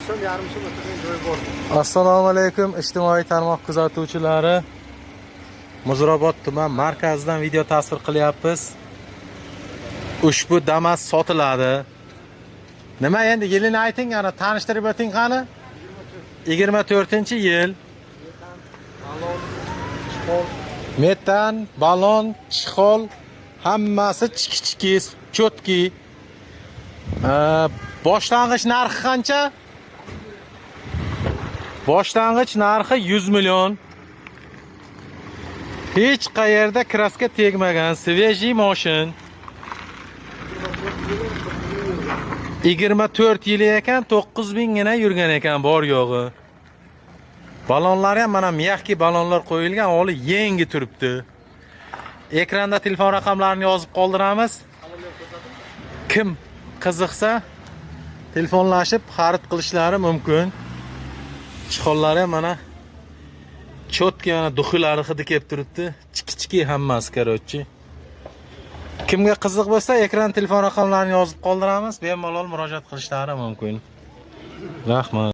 so'm, yarim so'm o'tirgan joy bor. Assalomu alaykum ijtimoiy tarmoq kuzatuvchilari. Muzrabot tuman markazidan video tasvir qilyapmiz. Ushbu Damas sotiladi. Nima endi yilini ayting, ana tanishtirib o'ting qani? 24-yil. Metan, balon, chixol, hammasi chiki-chiki, chotki. Boshlang'ich narxi qancha? Boshlang'ich narxi 100 million. Hech qayerda kraska tegmagan, svejiy mashin. 24 yil ekan, 9000 gina yurgan ekan bor yo'g'i. Balonlari ham mana miyaqki balonlar qo'yilgan, oli yangi turibdi. Ekranda telefon raqamlarini yozib qoldiramiz. Kim qiziqsa telefonlashib xarid qilishlari mumkin. Chixollari mana chotki mana duxilari hidi kelib turibdi. Chiki-chiki hammasi qarochi. Kimga qiziq bo'lsa ekran telefon raqamlarini yozib qoldiramiz, bemalol murojaat qilishlari mumkin. Rahmat.